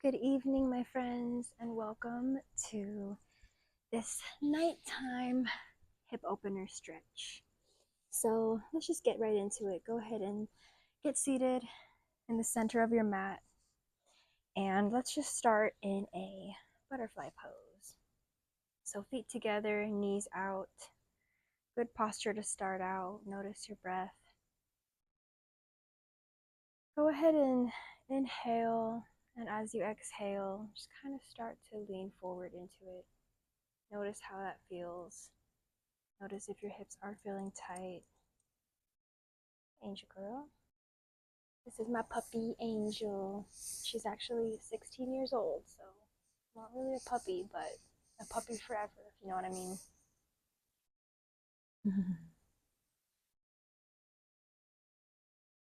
Good evening, my friends, and welcome to this nighttime hip opener stretch. So let's just get right into it. Go ahead and get seated in the center of your mat, and let's just start in a butterfly pose. So feet together, knees out. Good posture to start out. Notice your breath. Go ahead and inhale, and as you exhale, just kind of start to lean forward into it. Notice how that feels. Notice if your hips are feeling tight. Angel girl. This is my puppy, Angel. She's actually 16 years old, so not really a puppy, but a puppy forever, if you know what I mean.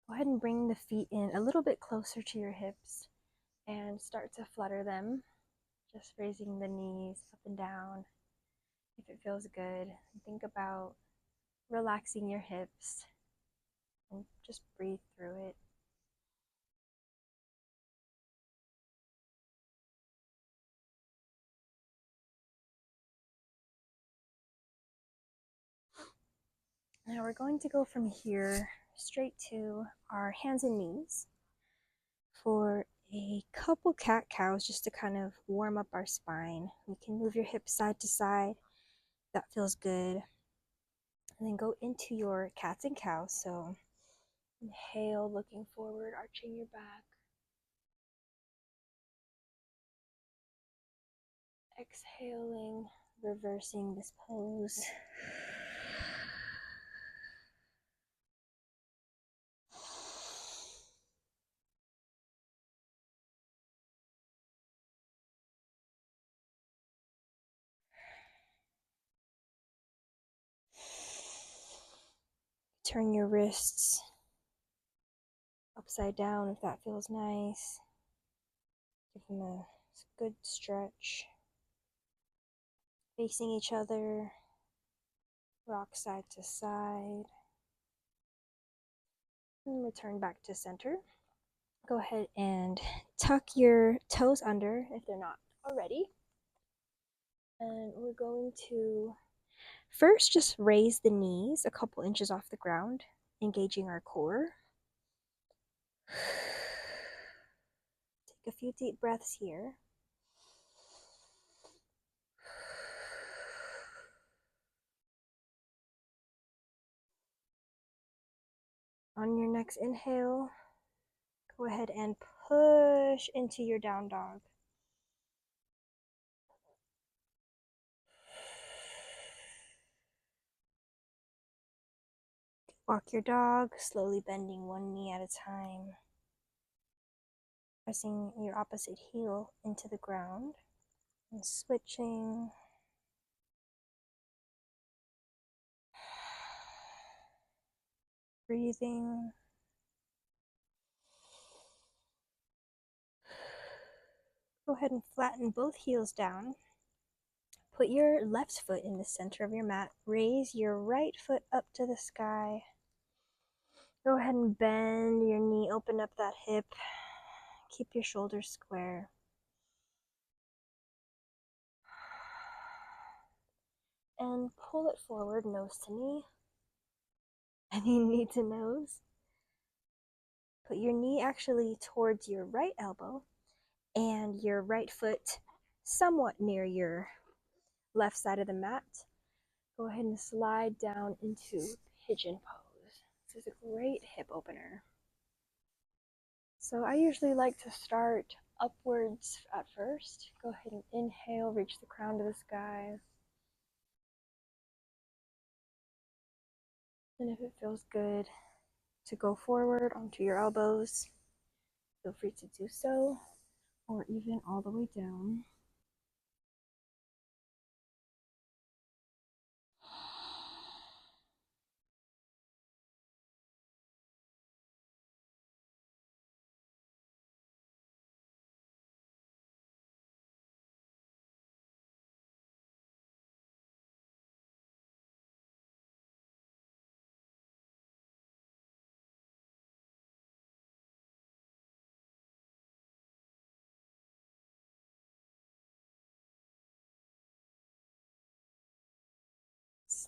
Go ahead and bring the feet in a little bit closer to your hips and start to flutter them, just raising the knees up and down if it feels good. Think about relaxing your hips and just breathe through it. Now we're going to go from here straight to our hands and knees for a couple cat-cows just to kind of warm up our spine. You can move your hips side to side. That feels good. And then go into your cats and cows. So inhale, looking forward, arching your back. Exhaling, reversing this pose. Turn your wrists upside down if that feels nice. Give them a good stretch. Facing each other, rock side to side. And return back to center. Go ahead and tuck your toes under if they're not already. And we're going to first just raise the knees a couple inches off the ground, engaging our core. Take a few deep breaths here. On your next inhale, go ahead and push into your down dog. Walk your dog, slowly bending one knee at a time. Pressing your opposite heel into the ground and switching. Breathing. Go ahead and flatten both heels down. Put your left foot in the center of your mat. Raise your right foot up to the sky. Go ahead and bend your knee, open up that hip. Keep your shoulders square. And pull it forward, nose to knee. And you knee to nose. Put your knee actually towards your right elbow and your right foot somewhat near your left side of the mat. Go ahead and slide down into pigeon pose. This is a great hip opener. So I usually like to start upwards at first. Go ahead and inhale, reach the crown of the sky. And if it feels good to go forward onto your elbows, feel free to do so, or even all the way down.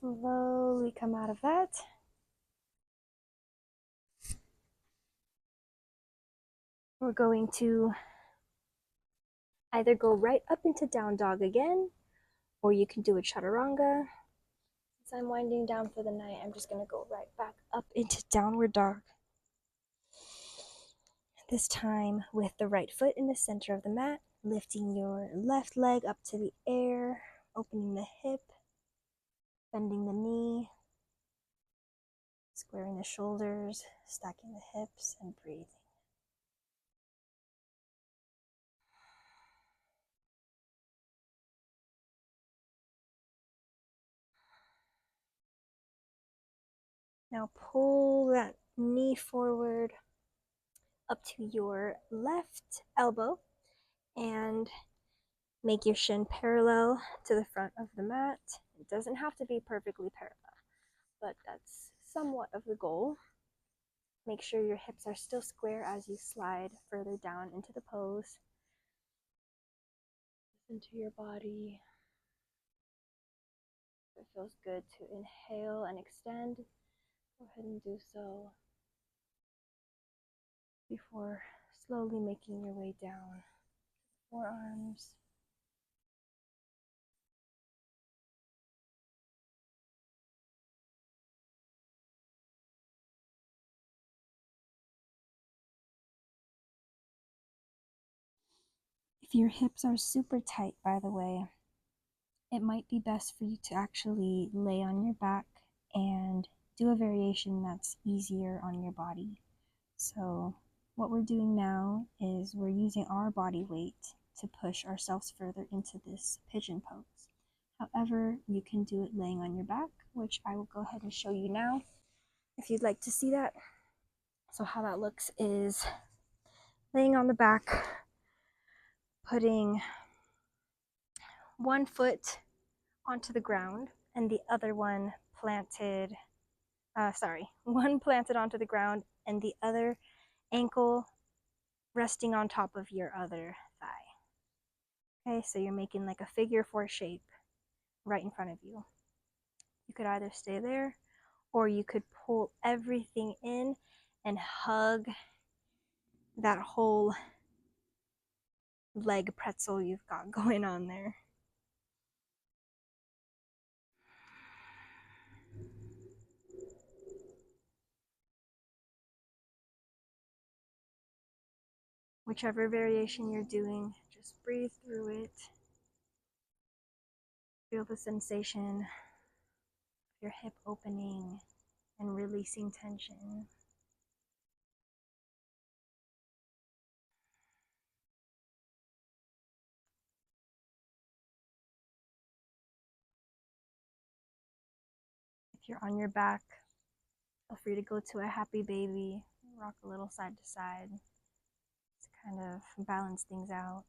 slowly come out of that. We're going to either go right up into down dog again, or you can do a chaturanga. Since I'm winding down for the night, I'm just going to go right back up into downward dog. This time with the right foot in the center of the mat, lifting your left leg up to the air, opening the hip, bending the knee, squaring the shoulders, stacking the hips, and breathing. Now pull that knee forward up to your left elbow and make your shin parallel to the front of the mat. It doesn't have to be perfectly parallel, but that's somewhat of the goal. Make sure your hips are still square as you slide further down into the pose. Listen to your body. If it feels good to inhale and extend, go ahead and do so before slowly making your way down. Forearms. If your hips are super tight, by the way, it might be best for you to actually lay on your back and do a variation that's easier on your body. So what we're doing now is we're using our body weight to push ourselves further into this pigeon pose. However, you can do it laying on your back, which I will go ahead and show you now if you'd like to see that. So how that looks is laying on the back, putting one foot onto the ground and the other one planted, one planted onto the ground and the other ankle resting on top of your other thigh. Okay, so you're making like a figure four shape right in front of you. You could either stay there or you could pull everything in and hug that whole leg pretzel you've got going on there. Whichever variation you're doing, just breathe through it. Feel the sensation of your hip opening and releasing tension. If you're on your back, feel free to go to a happy baby, rock a little side to side to kind of balance things out.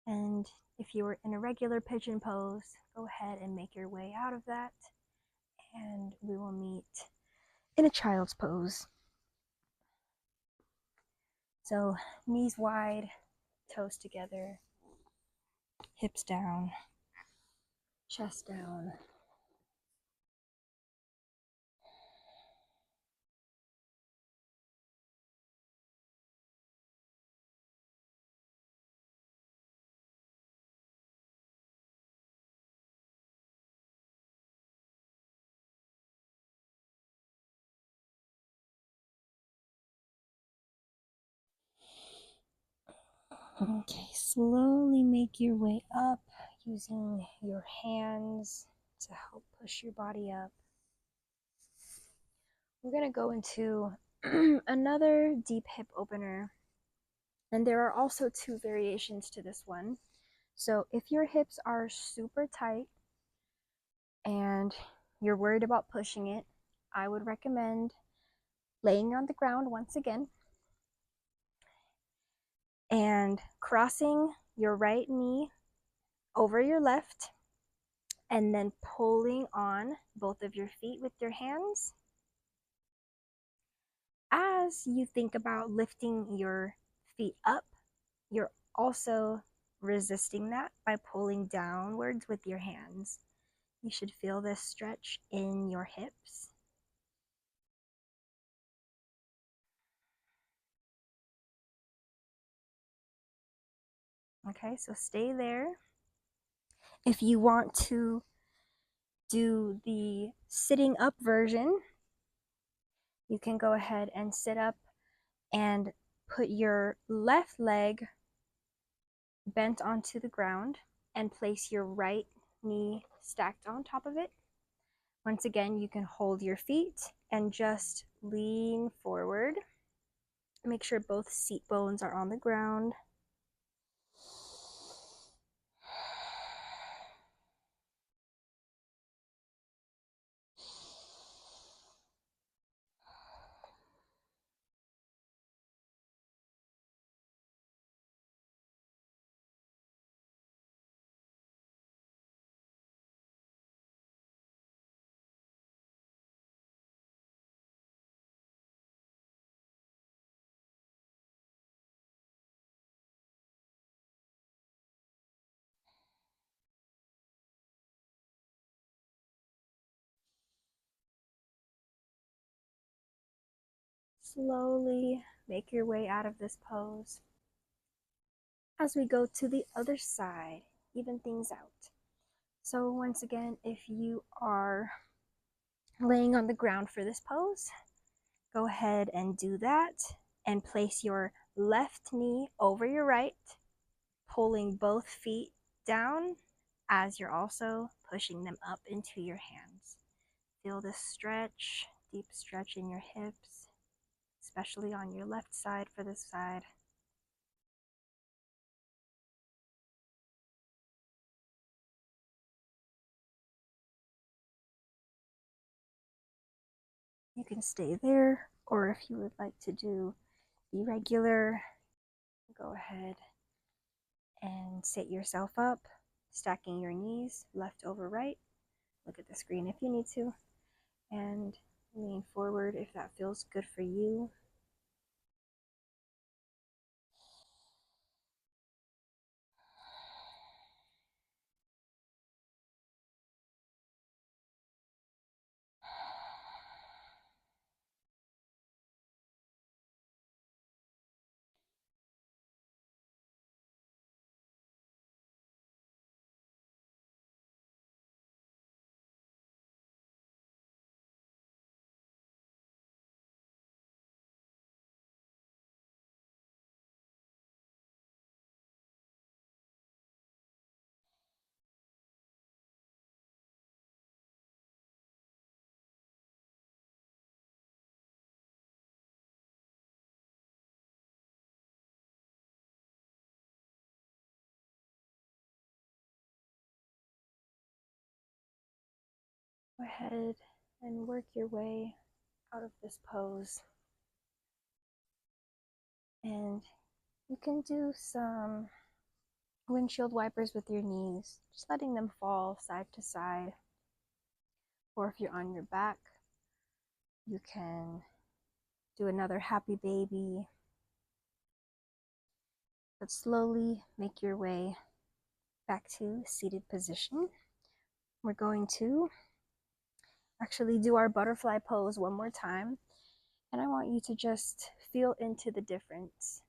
And if you were in a regular pigeon pose, go ahead and make your way out of that, and we will meet in a child's pose. So knees wide, toes together, hips down, chest down. Okay, slowly make your way up using your hands to help push your body up. We're going to go into another deep hip opener. And there are also two variations to this one. So if your hips are super tight and you're worried about pushing it, I would recommend laying on the ground once again and crossing your right knee over your left and then pulling on both of your feet with your hands. As you think about lifting your feet up, you're also resisting that by pulling downwards with your hands. You should feel this stretch in your hips. Okay, so stay there. If you want to do the sitting up version, you can go ahead and sit up and put your left leg bent onto the ground and place your right knee stacked on top of it. Once again, you can hold your feet and just lean forward. Make sure both seat bones are on the ground. Slowly make your way out of this pose. As we go to the other side, even things out. So once again, if you are laying on the ground for this pose, go ahead and do that and place your left knee over your right, pulling both feet down as you're also pushing them up into your hands. Feel this stretch, deep stretch in your hips, especially on your left side for this side. You can stay there, or if you would like to do the regular, go ahead and sit yourself up, stacking your knees left over right. Look at the screen if you need to, and lean forward if that feels good for you. Go ahead and work your way out of this pose. And you can do some windshield wipers with your knees, just letting them fall side to side. Or if you're on your back, you can do another happy baby. But slowly make your way back to seated position. We're going to actually do our butterfly pose one more time. And I want you to just feel into the difference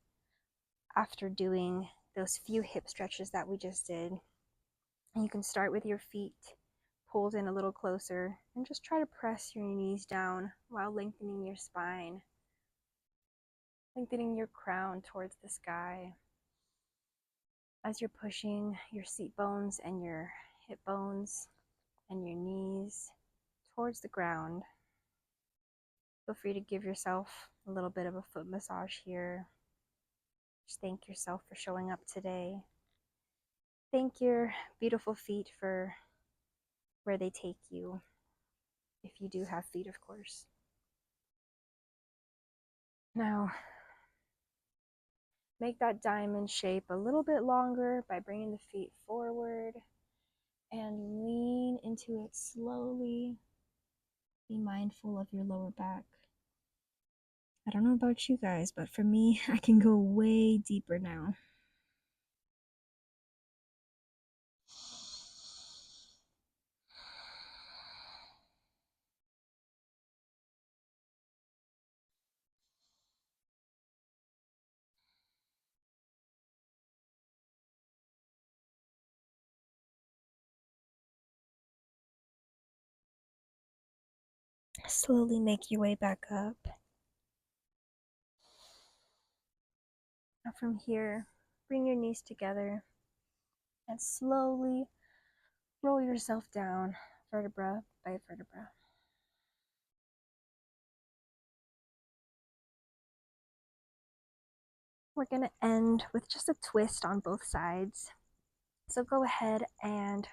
after doing those few hip stretches that we just did. And you can start with your feet pulled in a little closer and just try to press your knees down while lengthening your spine, lengthening your crown towards the sky as you're pushing your seat bones and your hip bones and your knees towards the ground. Feel free to give yourself a little bit of a foot massage here. Just thank yourself for showing up today. Thank your beautiful feet for where they take you, if you do have feet, of course. Now, make that diamond shape a little bit longer by bringing the feet forward and lean into it slowly. Be mindful of your lower back. I don't know about you guys, but for me, I can go way deeper now. Slowly make your way back up. Now from here, bring your knees together and slowly roll yourself down, vertebra by vertebra. We're going to end with just a twist on both sides. So go ahead and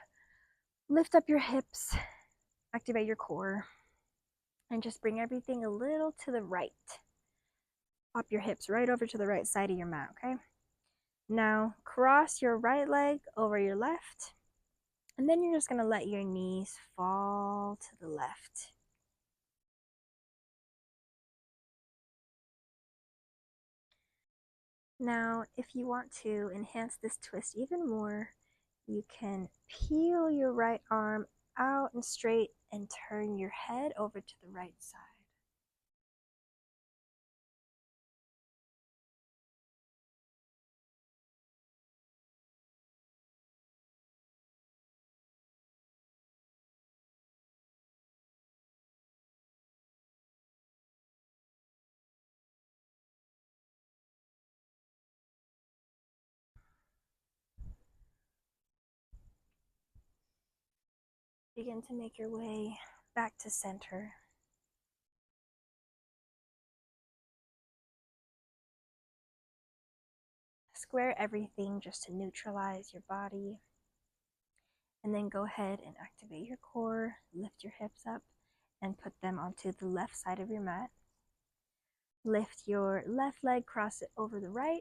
lift up your hips, activate your core, and just bring everything a little to the right. Pop your hips right over to the right side of your mat, okay? Now cross your right leg over your left, and then you're just going to let your knees fall to the left. Now, if you want to enhance this twist even more, you can peel your right arm out and straight and turn your head over to the right side. Begin to make your way back to center. Square everything just to neutralize your body. And then go ahead and activate your core, lift your hips up, and put them onto the left side of your mat. Lift your left leg, cross it over the right.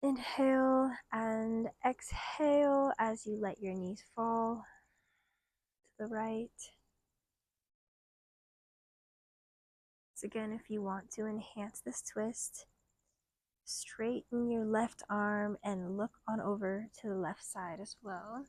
Inhale and exhale as you let your knees fall to the right. So again, if you want to enhance this twist, straighten your left arm and look on over to the left side as well.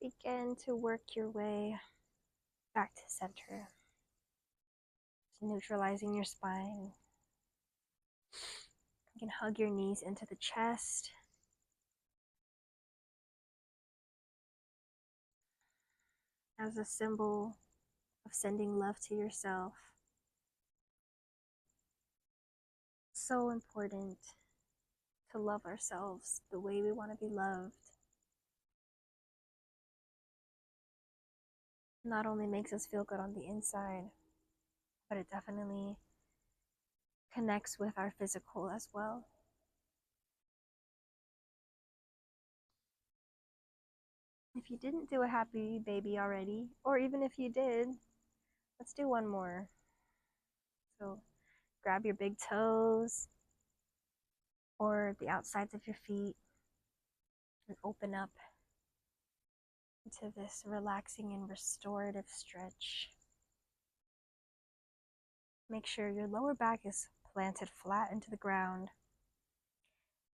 Begin to work your way back to center, neutralizing your spine. You can hug your knees into the chest. As a symbol of sending love to yourself. So important to love ourselves the way we want to be loved. Not only makes us feel good on the inside, but it definitely connects with our physical as well. If you didn't do a happy baby already, or even if you did, let's do one more. So grab your big toes or the outsides of your feet and open up into this relaxing and restorative stretch. Make sure your lower back is planted flat into the ground.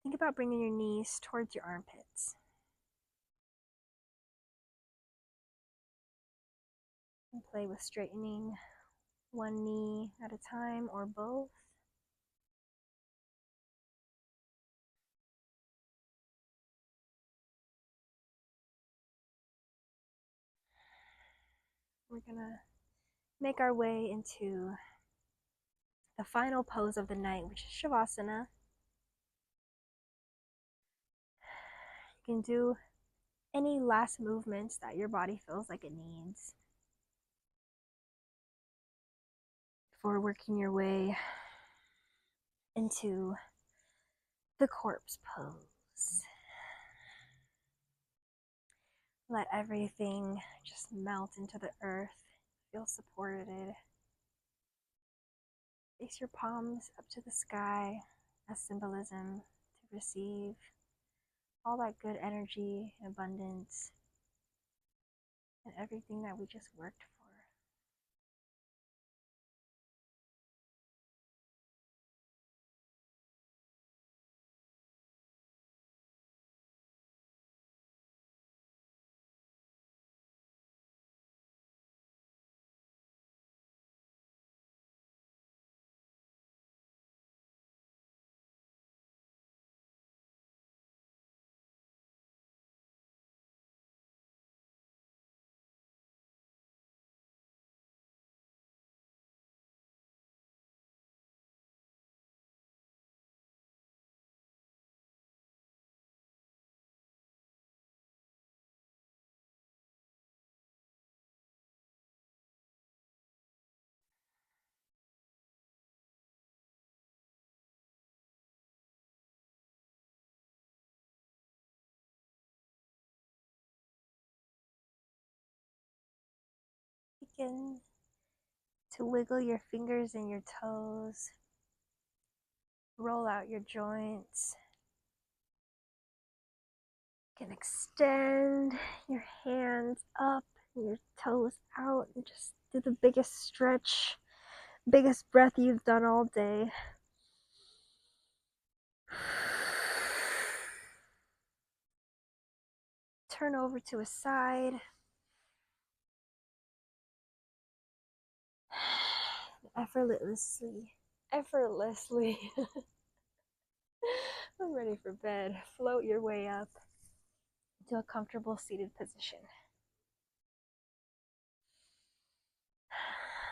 Think about bringing your knees towards your armpits. And play with straightening one knee at a time or both. We're gonna make our way into the final pose of the night, which is shavasana. You can do any last movements that your body feels like it needs before working your way into the corpse pose. Let everything just melt into the earth. Feel supported. Place your palms up to the sky as symbolism to receive all that good energy and abundance and everything that we just worked for. Begin to wiggle your fingers and your toes, roll out your joints. You can extend your hands up, your toes out, and just do the biggest stretch, biggest breath you've done all day. Turn over to a side. Effortlessly. I'm ready for bed. Float your way up to a comfortable seated position.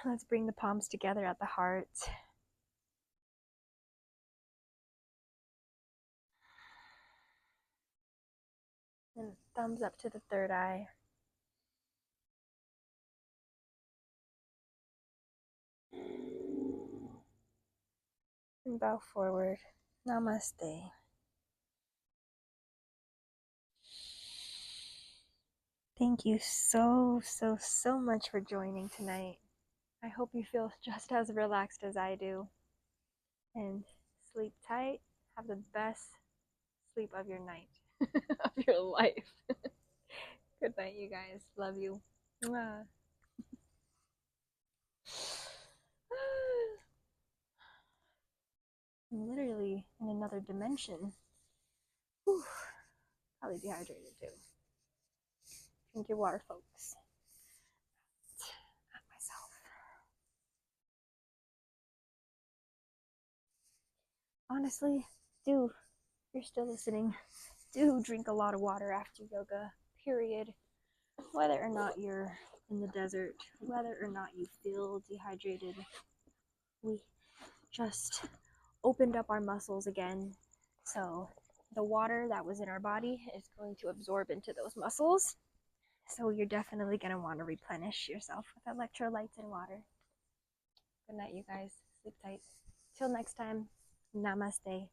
Let's bring the palms together at the heart. And thumbs up to the third eye. And bow forward. Namaste. Thank you so much for joining tonight. I hope you feel just as relaxed as I do. And sleep tight. Have the best sleep of your night, of your life. Good night, you guys. Love you. Mwah. I'm literally in another dimension. Whew. Probably dehydrated too. Drink your water, folks. Not myself. Honestly, if you're still listening, do drink a lot of water after yoga, period. Whether or not you're in the desert, whether or not you feel dehydrated, we just opened up our muscles again. So the water that was in our body is going to absorb into those muscles. So you're definitely going to want to replenish yourself with electrolytes and water. Good night, you guys. Sleep tight. Till next time, namaste.